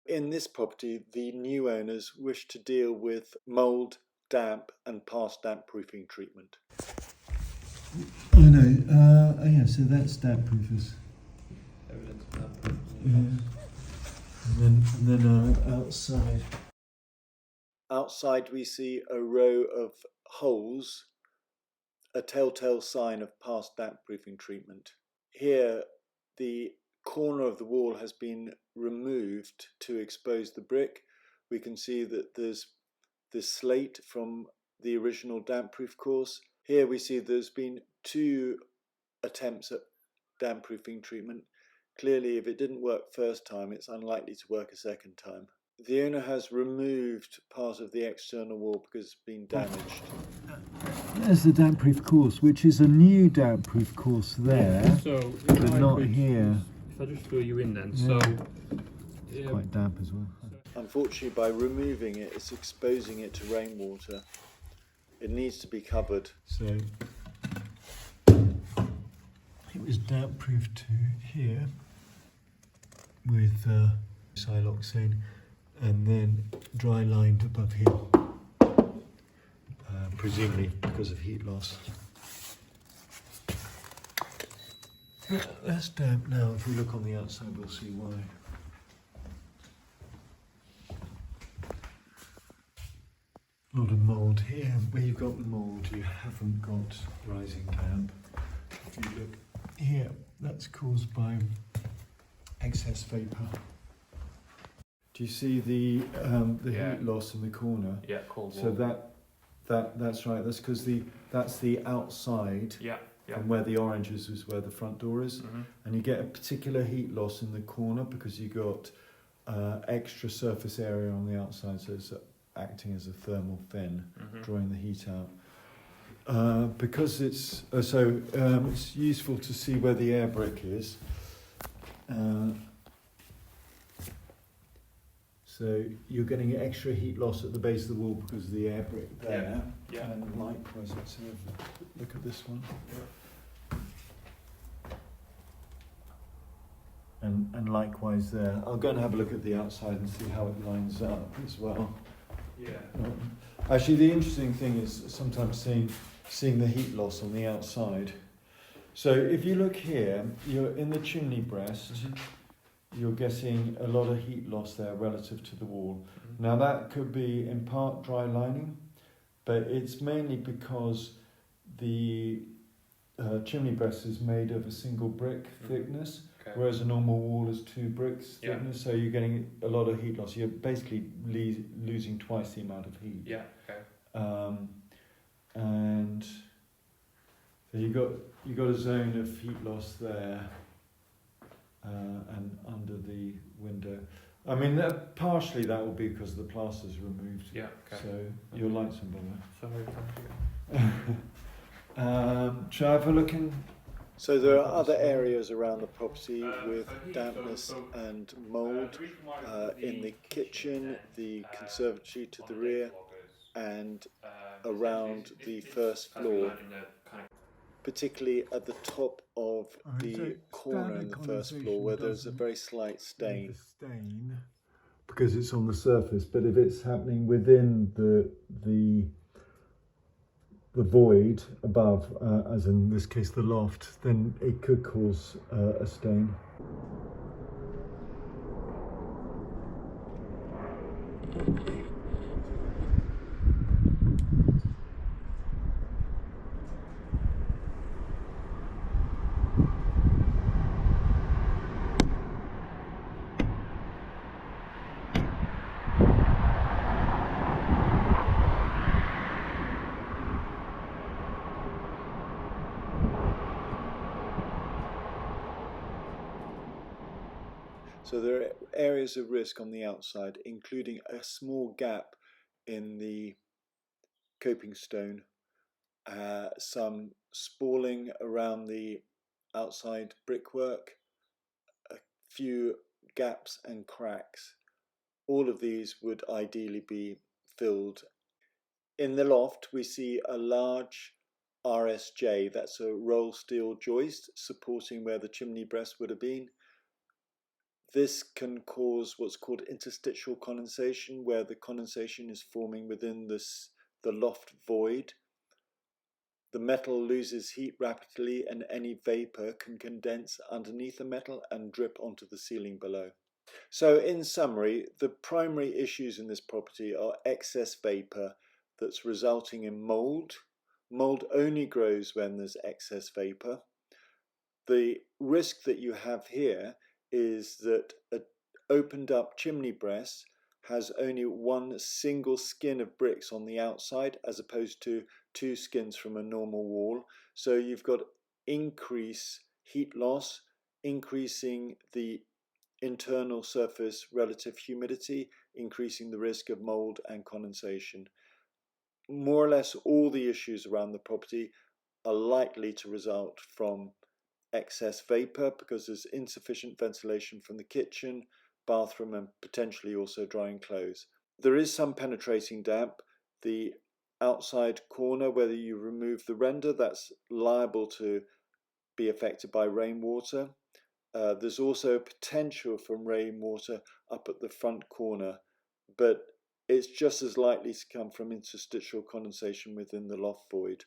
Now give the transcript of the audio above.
In this property, the new owners wish to deal with mould, damp and past damp proofing treatment. Oh no, yeah, so that's damp proofers. Evidence of damp. Yeah. And then outside. Outside we see a row of holes, a telltale sign of past damp proofing treatment. Here the corner of the wall has been removed to expose the brick. We can see that there's this slate from the original damp proof course. Here we see there's been 2 attempts at damp proofing treatment. Clearly, if it didn't work first time, it's unlikely to work a second time. The owner has removed part of the external wall because it's been damaged. There's the damp proof course, which is a new damp proof course there, So, but not here. If I just fill you in then, Yeah. so... It's quite damp as well. Unfortunately, by removing it, it's exposing it to rainwater. It needs to be covered. So it was damp proof to here with siloxane, and then dry lined above here, presumably because of heat loss. That's damp now. If we look on the outside, we'll see why. A lot of mould here. Where you've got mould, you haven't got rising damp. If you look here, that's caused by excess vapour. Do you see the heat loss in the corner? Yeah, cold So wall. that's right. That's because that's the outside. Yeah, yeah. And where the orange is where the front door is, Mm-hmm. and you get a particular heat loss in the corner because you got extra surface area on the outside, so it's acting as a thermal fin, drawing the heat out. Because it's it's useful to see where the air brick is. So you're getting extra heat loss at the base of the wall because of the air brick there. Yeah. And likewise, let's have a look at this one. And likewise there. I'll go and have a look at the outside and see how it lines up as well. Yeah. Actually, the interesting thing is sometimes seeing the heat loss on the outside. So if you look here, you're in the chimney breast. You're getting a lot of heat loss there relative to the wall. Now that could be in part dry lining, but it's mainly because the chimney breast is made of a single brick thickness, whereas a normal wall is 2 bricks thickness, so you're getting a lot of heat loss. You're basically losing twice the amount of heat. Yeah, okay. And so you got a zone of heat loss there. And under the window. I mean, partially that will be because the plaster's removed. Yeah, okay. So your lights on, Sorry, thank you. Shall I have a look in? So there are other areas around the property with dampness and mould in the kitchen, the conservatory to the rear, and around the first floor, particularly at the top of the corner in the first floor where there's a very slight stain. Because it's on the surface, but if it's happening within the void above, as in this case the loft, then it could cause a stain. So there are areas of risk on the outside, including a small gap in the coping stone, some spalling around the outside brickwork, a few gaps and cracks. All of these would ideally be filled. In the loft we see a large RSJ, that's a roll steel joist supporting where the chimney breast would have been. this can cause what's called interstitial condensation, where the condensation is forming within the loft void. The metal loses heat rapidly, and any vapor can condense underneath the metal and drip onto the ceiling below. So in summary, the primary issues in this property are excess vapor that's resulting in mould. Mould only grows when there's excess vapor. The risk that you have here is that an opened up chimney breast has only one single skin of bricks on the outside as opposed to two skins from a normal wall. So you've got increased heat loss, increasing the internal surface relative humidity, increasing the risk of mould and condensation. More or less all the issues around the property are likely to result from excess vapor because there's insufficient ventilation from the kitchen, bathroom, and potentially also drying clothes. There is some penetrating damp. The outside corner, whether you remove the render, that's liable to be affected by rainwater. There's also potential from rainwater up at the front corner, but it's just as likely to come from interstitial condensation within the loft void.